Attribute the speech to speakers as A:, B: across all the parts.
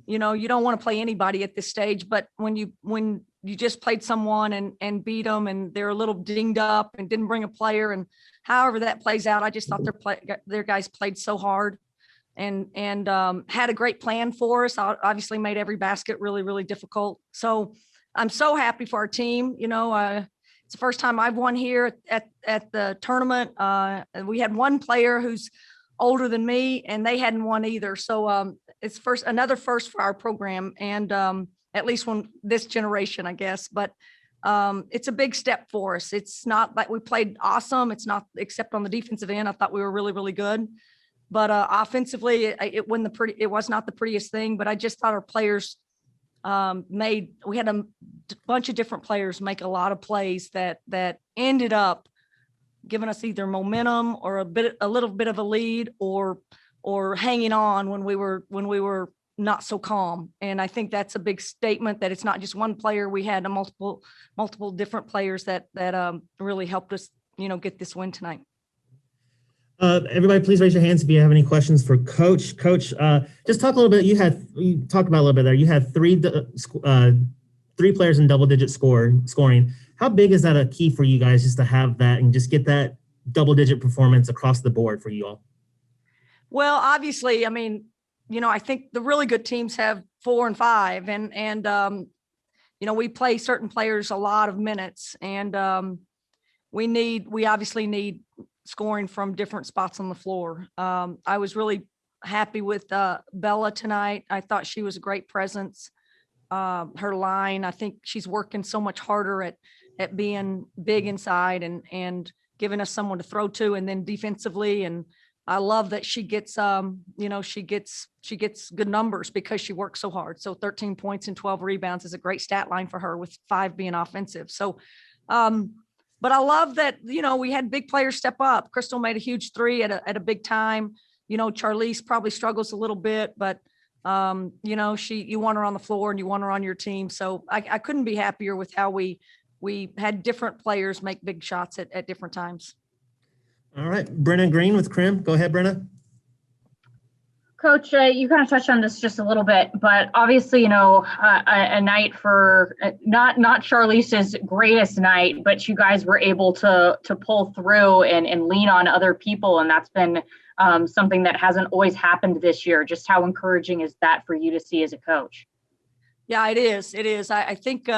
A: you don't want to play anybody at this stage, but when you just played someone and beat them and they're a little dinged up and didn't bring a player, and however that plays out, I just thought their guys played so hard and had a great plan for us. Obviously made every basket really, really difficult. So I'm so happy for our team. It's the first time I've won here at the tournament. We had one player who's older than me and they hadn't won either. So it's another first for our program, and at least when this generation, I guess, but it's a big step for us. It's not like we played awesome. It's not, except on the defensive end. I thought we were really, really good, but offensively it was not the prettiest thing, but I just thought our players we had a bunch of different players make a lot of plays that ended up giving us either momentum or a little bit of a lead or hanging on when we were not so calm. And I think that's a big statement that it's not just one player. We had multiple different players that really helped us, get this win tonight.
B: Everybody, please raise your hands if you have any questions for Coach. Coach, just talk a little bit. You talked about a little bit there. You had three players in double-digit scoring. How big is that a key for you guys, just to have that and just get that double-digit performance across the board for you all?
A: Well, obviously, I mean, I think the really good teams have 4 and 5, and we play certain players a lot of minutes, and we obviously need scoring from different spots on the floor. I was really happy with Bella tonight. I thought she was a great presence. Her line, I think she's working so much harder at being big inside and giving us someone to throw to, and then defensively. And I love that she gets, she gets good numbers because she works so hard. So 13 points and 12 rebounds is a great stat line for her, with 5 being offensive. So, but I love that, we had big players step up. Crystal made a huge 3 at a big time. Charlize probably struggles a little bit, but you want her on the floor and you want her on your team. So I couldn't be happier with how we had different players make big shots at different times.
B: All right, Brenna Green with Crim. Go ahead, Brenna.
C: Coach, you kind of touched on this just a little bit, but obviously, a night for not Charlize's greatest night, but you guys were able to pull through and lean on other people, and that's been something that hasn't always happened this year. Just how encouraging is that for you to see as a coach?
A: Yeah, it is. It is. I think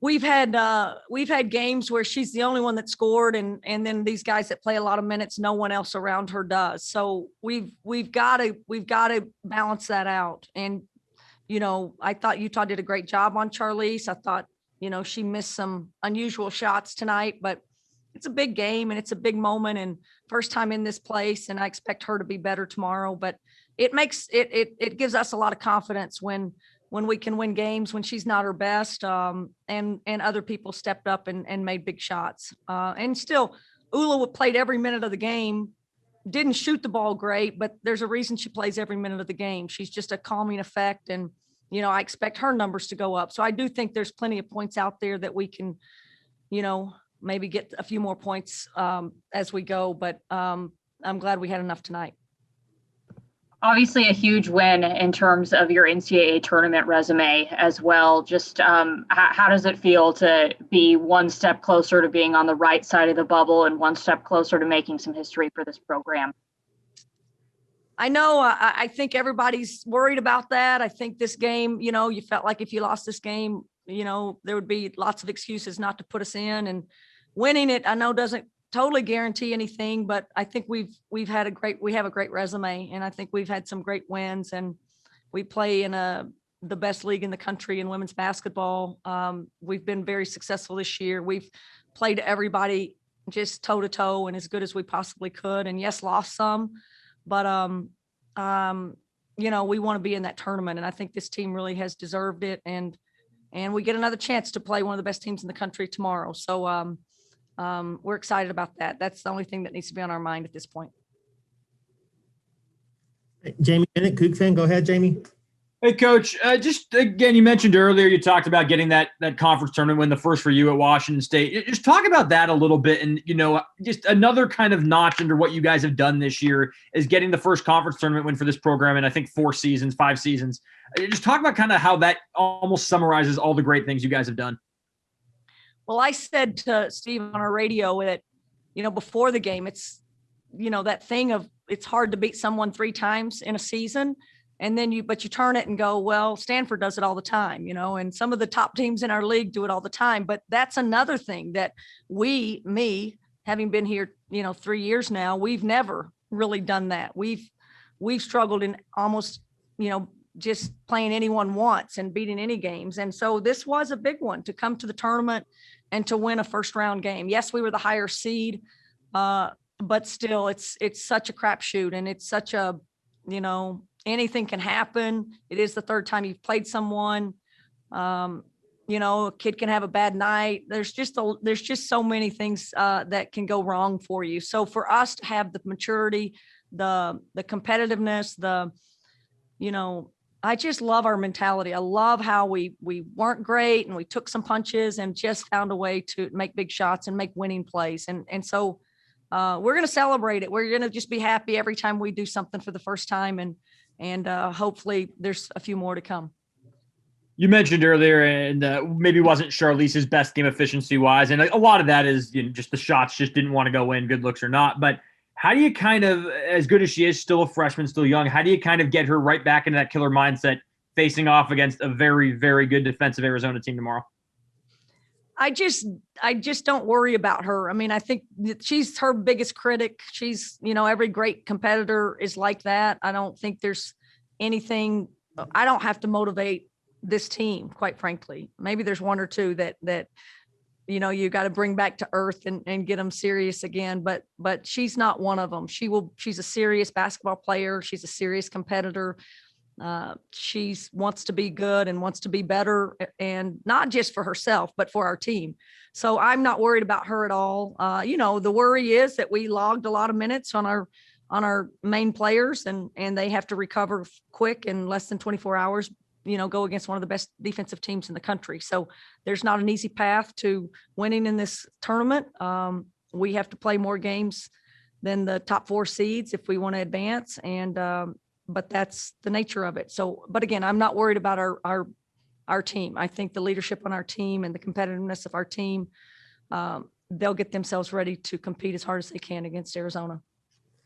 A: we've had games where she's the only one that scored, and then these guys that play a lot of minutes, no one else around her does. So we've got to balance that out. And I thought Utah did a great job on Charlize. I thought she missed some unusual shots tonight, but it's a big game and it's a big moment and first time in this place, and I expect her to be better tomorrow. But it makes it gives us a lot of confidence when we can win games when she's not her best, and other people stepped up and made big shots. And still, Ula played every minute of the game, didn't shoot the ball great, but there's a reason she plays every minute of the game. She's just a calming effect, and I expect her numbers to go up. So I do think there's plenty of points out there that we can, maybe get a few more points as we go, but I'm glad we had enough tonight.
C: Obviously a huge win in terms of your NCAA tournament resume as well. Just how does it feel to be one step closer to being on the right side of the bubble and one step closer to making some history for this program?
A: I know. I think everybody's worried about that. I think this game, you felt like if you lost this game, there would be lots of excuses not to put us in, and winning it, I know, doesn't totally guarantee anything, but I think we have a great resume, and I think we've had some great wins, and we play in the best league in the country in women's basketball. We've been very successful this year. We've played everybody just toe to toe and as good as we possibly could, and yes, lost some, but we want to be in that tournament, and I think this team really has deserved it, and we get another chance to play one of the best teams in the country tomorrow. So we're excited about that. That's the only thing that needs to be on our mind at this point.
B: Jamie Bennett, Kook fan. Go ahead, Jamie.
D: Hey, Coach, just again, you mentioned earlier, you talked about getting that conference tournament win, the first for you at Washington State. Just talk about that a little bit. And, just another kind of notch under what you guys have done this year is getting the first conference tournament win for this program in, I think, 5 seasons. Just talk about kind of how that almost summarizes all the great things you guys have done.
A: Well, I said to Steve on our radio that, before the game, it's, that thing of it's hard to beat someone 3 times in a season. And then you turn it and go, well, Stanford does it all the time, and some of the top teams in our league do it all the time. But that's another thing that me having been here, 3 years now, we've never really done that. We've struggled in almost, just playing anyone once and beating any games. And so this was a big one to come to the tournament and to win a first round game. Yes, we were the higher seed, but still it's such a crapshoot, and it's such a, anything can happen. It is the third time you've played someone. A kid can have a bad night. There's just so many things that can go wrong for you. So for us to have the maturity, the competitiveness, I just love our mentality. I love how we weren't great and we took some punches and just found a way to make big shots and make winning plays. And so we're going to celebrate it. We're going to just be happy every time we do something for the first time. And hopefully there's a few more to come.
D: You mentioned earlier, and maybe wasn't Charlize's best game efficiency wise. And a lot of that is just the shots just didn't want to go in, good looks or not. But how do you kind of, as good as she is, still a freshman, still young, how do you kind of get her right back into that killer mindset facing off against a very, very good defensive Arizona team tomorrow?
A: I just don't worry about her. I mean, I think that she's her biggest critic. She's, every great competitor is like that. I don't think there's anything, I don't have to motivate this team, quite frankly. Maybe there's one or two that you got to bring back to earth and get them serious again. But she's not one of them. She's a serious basketball player. She's a serious competitor. She wants to be good and wants to be better, and not just for herself, but for our team. So I'm not worried about her at all. The worry is that we logged a lot of minutes on our main players, and they have to recover quick in less than 24 hours, go against one of the best defensive teams in the country. So there's not an easy path to winning in this tournament. We have to play more games than the top 4 seeds if we want to advance. But that's the nature of it. So, but again, I'm not worried about our team. I think the leadership on our team and the competitiveness of our team, they'll get themselves ready to compete as hard as they can against Arizona.